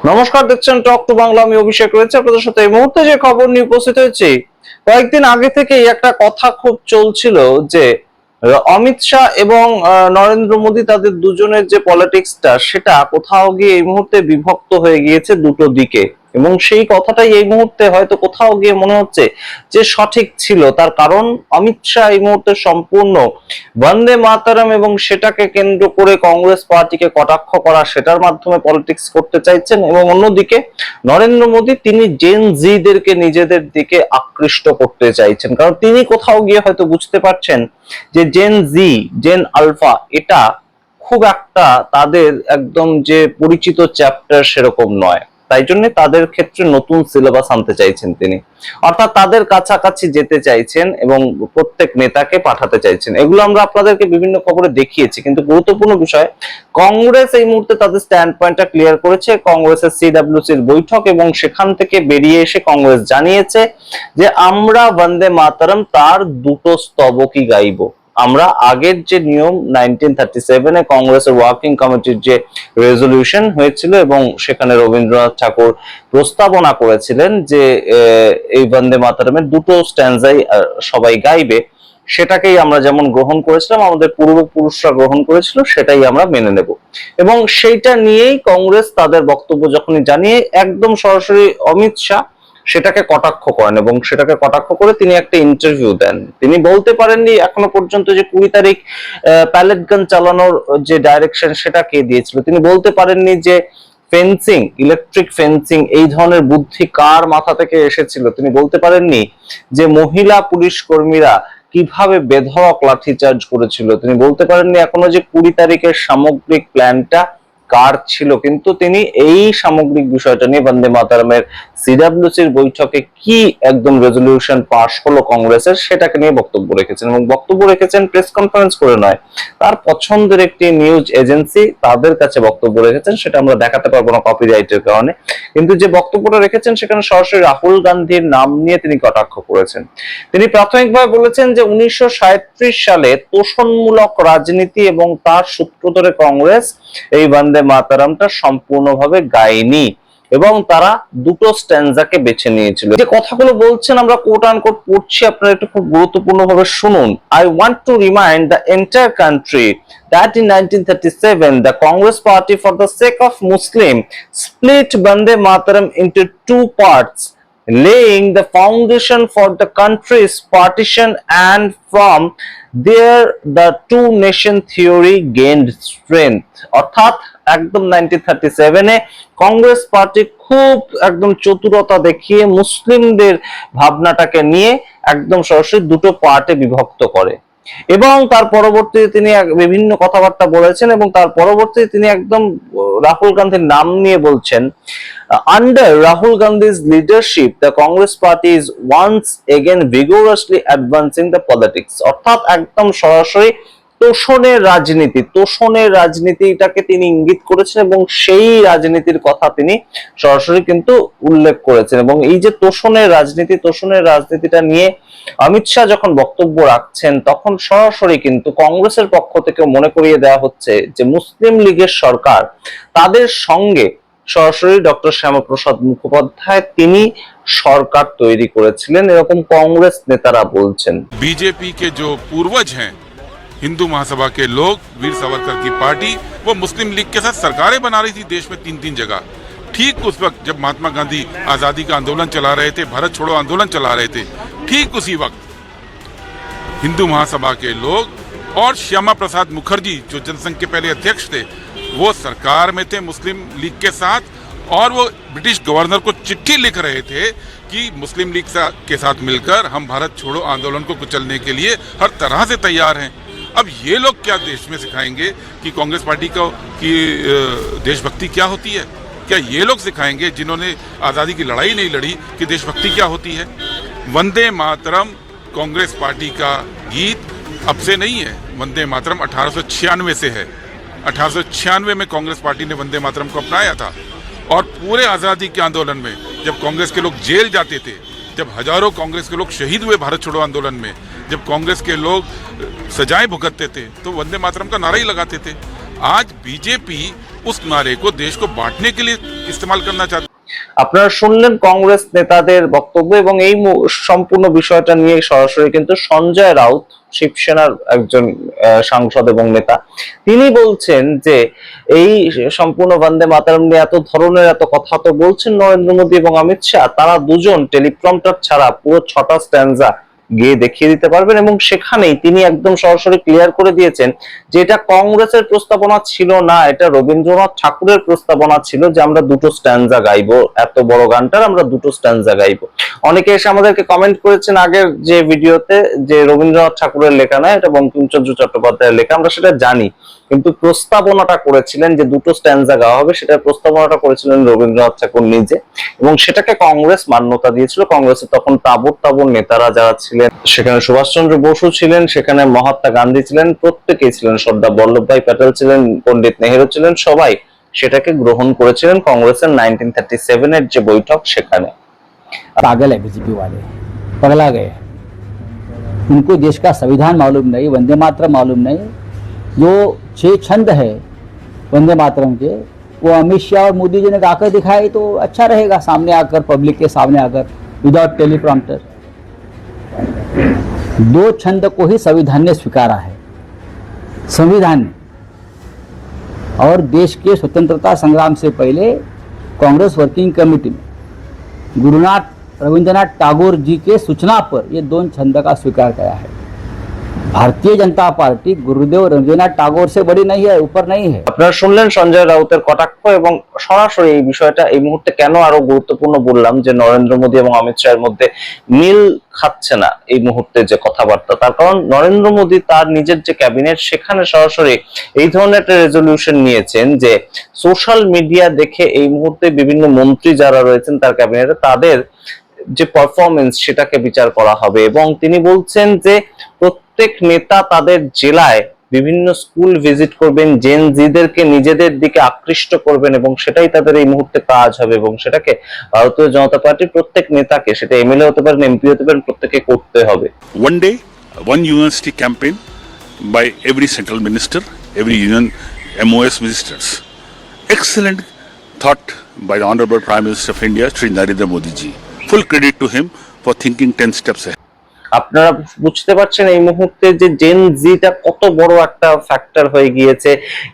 নমস্কার, দেখছেন talk to Bangla. আমি অভিষেক রয়েছে আপনাদের সাথে। এই মুহূর্তে যে খবর নিয়ে উপস্থিত হয়েছি, কয়েকদিন আগে থেকেই একটা কথা খুব চলছিল যে অমিত শাহ এবং নরেন্দ্র মোদী, তাদের দুজনের যে পলিটিক্সটা, সেটা কোথাও গিয়ে এই মুহূর্তে বিভক্ত হয়ে গিয়েছে দুটো দিকে। এবং সেই কথাটাই এই মুহূর্তে হয়তো কোথাও গিয়ে মনে হচ্ছে যে সঠিক ছিল। তার কারণ অমিত শাহ এই মুহূর্তে সম্পূর্ণ বন্দে মাতারাম এবং সেটাকে কেন্দ্র করে কংগ্রেস পার্টিকে কটাক্ষ করা, সেটার মাধ্যমে পলিটিক্স করতে চাইছেন। এবং অন্যদিকে নরেন্দ্র মোদী, তিনি জেন জিদেরকে নিজেদের দিকে আকৃষ্ট করতে চাইছেন। কারণ তিনি কোথাও গিয়ে হয়তো বুঝতে পারছেন যে জেন জি, জেন আলফা, এটা খুব একটা তাদের একদম যে পরিচিত চ্যাপ্টার সেরকম নয়। তাই জন্য তাদের ক্ষেত্রে নতুন সিলেবাস আনতে চাইছেন তিনি, অর্থাৎ তাদের কাছাকাছি যেতে চাইছেন এবং প্রত্যেক নেতাকে পাঠাতে চাইছেন। এগুলো আমরা আপনাদেরকে বিভিন্ন খবরে দেখিয়েছি, কিন্তু গুরুত্বপূর্ণ বিষয়, কংগ্রেস এই মুহূর্তে তাদের স্ট্যান্ড পয়েন্টটা ক্লিয়ার করেছে। কংগ্রেসের সিডব্লিউসির বৈঠক, এবং সেখান থেকে বেরিয়ে এসে কংগ্রেস জানিয়েছে যে আমরা বন্দে মাতরম তার দুটো স্তবকই গাইবো। আমরা আগের যে নিয়ম 1937-এ কংগ্রেসের ওয়ার্কিং কমিটির যে রেজলিউশন হয়েছিল, এবং সেখানে রবীন্দ্রনাথ ঠাকুর প্রস্তাবনা করেছিলেন যে এই বন্দে মাতরমের দুটো স্ট্যান্জাই সবাই গাইবে, সেটাকেই আমরা যেমন গ্রহণ করেছিলাম, আমাদের পূর্বপুরুষরা গ্রহণ করেছিল, সেটাই আমরা মেনে নেব। এবং সেইটা নিয়েই কংগ্রেস তাদের বক্তব্য যখনই জানিয়ে একদম সরাসরি অমিত শাহ সেটাকে কটাক্ষ করেন, এবং সেটাকে কটাক্ষ করে তিনি একটা ইন্টারভিউ দেন। তিনি বলতে পারেননি এখনো পর্যন্ত যে 20 তারিখ প্যালেট গান চালানোর যে ডাইরেকশন সেটা কে দিয়েছিল। তিনি বলতে পারেননি যে ফেন্সিং, ইলেকট্রিক ফেন্সিং, এই ধরনের বুদ্ধি কার মাথা থেকে এসেছিল। তিনি বলতে পারেননি যে মহিলা পুলিশ কর্মীরা কিভাবে বেধড়ক লাঠিচার্জ করেছিল। তিনি বলতে পারেননি এখনো যে 20 তারিখের সামগ্রিক প্ল্যানটা কার ছিল। কিন্তু তিনি এই সামগ্রিক বিষয়টা নিয়ে বন্দে মাতরমের সিডব্লিউসির বৈঠকে কি একদম রেজলিউশন পাস হলো কংগ্রেসের, সেটাকে নিয়ে বক্তব্য রেখেছেন। এবং বক্তব্য রেখেছেন প্রেস কনফারেন্স করে নয়, তার পছন্দের একটি নিউজ এজেন্সি তাদের কাছে বক্তব্য রেখেছেন। সেটা আমরা দেখাতে পারবো না কপিরাইটের কারণে, কিন্তু যে বক্তব্যটা রেখেছেন সেখানে সরাসরি রাহুল গান্ধীর নাম নিয়ে তিনি কটাক্ষ করেছেন। তিনি প্রাথমিকভাবে বলেছেন যে 1937 সালে তোষণমূলক রাজনীতি এবং তার সূত্র ধরে কংগ্রেস এই বন্দে মাতরমটা সম্পূর্ণভাবে গায়নি, এবং তারা দুটো স্ট্যান্জাকে বেছে নিয়েছিল। যে কথাগুলো বলছেন আমরা কোট আনকোট পড়ছি, আপনারা একটু খুব গুরুত্বপূর্ণভাবে শুনুন। I want to remind the entire country that in 1937 the Congress Party, for the sake of Muslim, split Bande Mataram into two parts, laying the foundation for the country's partition, and from there the two nation theory gained strength. অর্থাৎ একদম 1937-এ Congress party খুব একদম চতুরতা দেখিয়ে মুসলিমদের ভাবনাটাকে নিয়ে একদম সরাসরি দুটো পার্টে বিভক্ত করে। এবং তার পরবর্তীতে তিনি বিভিন্ন কথাবার্তা বলেছেন, এবং তার পরবর্তীতে তিনি একদম রাহুল গান্ধীর নাম নিয়ে বলছেন, under Rahul Gandhi's leadership the Congress party is once again vigorously advancing the politics। অর্থাৎ একদম সরাসরি তোষণের রাজনীতিটাকে তিনি ইঙ্গিত করেছেন, এবং সেই রাজনীতির কথা তিনি সরাসরি কিন্তু উল্লেখ করেছেন। এবং এই যে তোষণের রাজনীতিটা নিয়ে অমিত শাহ যখন বক্তব্য রাখছেন, তখন সরাসরি কিন্তু কংগ্রেসের পক্ষ থেকে মনে করিয়ে দেওয়া হচ্ছে যে মুসলিম লীগের সরকার, তাদের সঙ্গে সরাসরি ডক্টর শ্যামাপ্রসাদ মুখোপাধ্যায় তিনি সরকার তৈরি করেছিলেন, এরকম কংগ্রেস নেতারা বলছেন। बीजेपी के जो पूर्वज हैं, हिंदू महासभा के लोग, वीर सावरकर की पार्टी, वो मुस्लिम लीग के साथ सरकारें बना रही थी देश में 3-3 जगह। ठीक उस वक्त जब महात्मा गांधी आजादी का आंदोलन चला रहे थे, भारत छोड़ो आंदोलन चला रहे थे, ठीक उसी वक्त हिंदू महासभा के लोग और श्यामा प्रसाद मुखर्जी, जो जनसंघ के पहले अध्यक्ष थे, वो सरकार में थे मुस्लिम लीग के साथ, और वो ब्रिटिश गवर्नर को चिट्ठी लिख रहे थे कि मुस्लिम लीग के साथ मिलकर हम भारत छोड़ो आंदोलन को कुचलने के लिए हर तरह से तैयार हैं। अब ये लोग क्या देश में सिखाएंगे कि कांग्रेस पार्टी की देशभक्ति क्या होती है? क्या ये लोग सिखाएंगे जिन्होंने आज़ादी की लड़ाई नहीं लड़ी कि देशभक्ति क्या होती है? वंदे मातरम कांग्रेस पार्टी का गीत अब से नहीं है, वंदे मातरम 1896 से है। 1896 में कांग्रेस पार्टी ने वंदे मातरम को अपनाया था, और पूरे आज़ादी के आंदोलन में जब कांग्रेस के लोग जेल जाते थे, जब हजारों कांग्रेस के लोग शहीद हुए भारत छोड़ो आंदोलन में, जब कांग्रेस के लोग सजाएं भुगतते थे, तो वंदे मातरम का नारा ही लगाते थे। आज बीजेपी उस नारे को देश को बांटने के लिए इस्तेमाल करना चाहती है। আপনারা শুনলেন কংগ্রেস নেতাদের বক্তব্য এবং এই সম্পূর্ণ বিষয়টা নিয়ে সরাসরি কিন্তু সঞ্জয় রাউত, শিবসেনার একজন সাংসদ এবং নেতা, তিনি বলছেন যে এই সম্পূর্ণ বন্দে মাতরম নিয়ে এত ধরনের এত কথা তো বলছেন নরেন্দ্র মোদী এবং অমিত শাহ, তারা দুজন টেলিপ্রম্পটার ছাড়া পুরো 6টা স্ট্যান্জা গিয়ে দেখিয়ে দিতে পারবেন। এবং সেখানেই তিনি একদম সরাসরি ক্লিয়ার করে দিয়েছেন যে এটা কংগ্রেসের প্রস্তাবনা ছিল না, এটা রবীন্দ্রনাথ ঠাকুরের প্রস্তাবনা ছিল যে আমরা দুটো স্ট্যান্জা গাইবো, এত বড় গানটার আমরা দুটো স্ট্যান্জা গাইবো। অনেকে এসে আমাদেরকে কমেন্ট করেছেন আগের যে ভিডিওতে যে রবীন্দ্রনাথ ঠাকুরের লেখা নয়, এটা বঙ্কিমচন্দ্র চট্টোপাধ্যায়ের লেখা, আমরা সেটা জানি, কিন্তু প্রস্তাবনাটা করেছিলেন যে দুটো স্ট্যান্জা গাওয়া হবে, সেটার প্রস্তাবনাটা করেছিলেন রবীন্দ্রনাথ ঠাকুর নিজে, এবং সেটাকে কংগ্রেস মান্যতা দিয়েছিল। কংগ্রেসের তখন তাবর তাবর নেতারা যারা ছিলেন, সেখানে সুভাষচন্দ্র বসু ছিলেন, সেখানে মহাত্মা গান্ধী ছিলেন, প্রত্যেকেই ছিলেন, সর্দার বল্লভভাই প্যাটেল ছিলেন, পণ্ডিত নেহেরু ছিলেন, সবাই সেটাকে গ্রহণ করেছিলেন কংগ্রেসের 1937 এর যে বৈঠক সেখানে। पागल है बीजेपी वाले, पगला गए हैं। उनको देश का संविधान मालूम नहीं, वंदे मातरम मालूम नहीं। जो 6 छंद है वंदे मातरम के, वो अमित शाह और मोदी जी ने गाकर दिखाए तो अच्छा रहेगा, सामने आकर, पब्लिक के सामने आकर, विदाउट टेलीप्रॉम्प्टर। 2 छंद को ही संविधान ने स्वीकारा है, संविधान ने। और देश के स्वतंत्रता संग्राम से पहले कांग्रेस वर्किंग कमेटी में रविंद्रनाथ टैगोर जी के सूचना पर ये 2 छंद का स्वीकार किया है। भारतीय जनता पार्टी गुरुदेव रविंद्रनाथ टैगोर से बड़ी नहीं है, ऊपर नहीं है। আপনারা শুনলেন সঞ্জয় রাউতের কটাক্ষ, এবং সরাসরি এই বিষয়টা এই মুহূর্তে কেন আরো গুরুত্বপূর্ণ বললাম যে নরেন্দ্র মোদী এবং অমিত শাহের মধ্যে মিল খাচ্ছে না এই মুহূর্তে যে কথাবার্তা, তার কারণ নরেন্দ্র মোদী তার নিজের যে ক্যাবিনেট সেখানে সরাসরি এই ধরনের একটা রেজলিউশন নিয়েছেন যে সোশ্যাল মিডিয়া দেখে এই মুহূর্তে বিভিন্ন মন্ত্রী যারা রয়েছেন তার ক্যাবিনেটে তাদের যে পারফরমেন্স সেটাকে বিচার করা হবে। এবং তিনি বলছেন যে প্রত্যেক নেতা তাদের জেলায় বিভিন্ন স্কুল ভিজিট করবেন, জেন জিদেরকে নিজেদের দিকে আকৃষ্ট করবেন, এবং সেটাই তাদের এই মুহূর্তে কাজ হবে, এবং সেটাকে ভারতীয় জনতা পার্টির প্রত্যেক নেতাকে, সেটা এমএলএ হতে পারেন, এমপি হতে পারেন, প্রত্যেককে করতে হবে। One day, one university campaign by every central minister, every union MOS ministers. Excellent thought by the Honorable Prime Minister of India, Shri Narendra Modi ji. Full credit to him for thinking 10 steps ahead. আপনারা বুঝতে পারছেন এই মুহূর্তে যে gen জিটা কত বড় একটা factor হয়ে গিয়েছে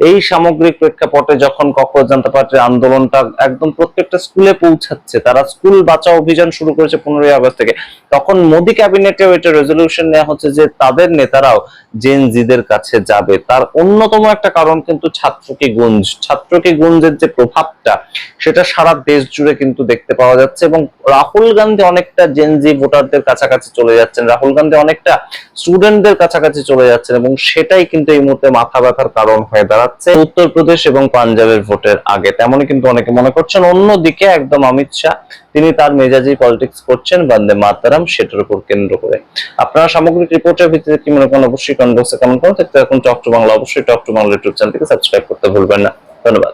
এই সামগ্রিক প্রেক্ষাপটে, যখন কক্সবাজার জনতা পার্টির আন্দোলনটা একদম প্রত্যেকটা স্কুলে পৌঁছাচ্ছে, তারা স্কুল বাঁচাও অভিযান শুরু করেছে 15ই আগস্ট থেকে, তখন মোদী ক্যাবিনেটেও এটা রেজলিউশন নেওয়া হচ্ছে যে তাদের নেতারাও জেন জিদের কাছে যাবে। তার অন্যতম একটা কারণ কিন্তু ছাত্র কি গুঞ্জের যে প্রভাবটা সেটা সারা দেশ জুড়ে কিন্তু দেখতে পাওয়া যাচ্ছে, এবং রাহুল গান্ধী অনেকটা জেন জি ভোটারদের কাছাকাছি চলে যাচ্ছেন, রাহুল গান্ধী অনেকটা স্টুডেন্টদের কাছাকাছি চলে যাচ্ছেন, এবং সেটাই কিন্তু এই মুহূর্তে মাথা ব্যথার কারণ হয়ে দাঁড়াচ্ছে উত্তরপ্রদেশ এবং পাঞ্জাবের ভোটের আগে। তেমনই কিন্তু অনেকে মনে করছেন। অন্যদিকে একদম অমিত শাহ তিনি তার মেজাজি পলিটিক্স করছেন বন্দে মাতরম, সেটার উপর কেন্দ্র করে। আপনারা সামগ্রিক রিপোর্টের ভিত্তিতে কি মনে করেন অবশ্যই কমেন্ট বক্সে কমেন্ট করুন। এখন টক টু বাংলা, অবশ্যই টক টু বাংলা ইউটিউব চ্যানেলটিকে সাবস্ক্রাইব করতে ভুলবেন না। ধন্যবাদ।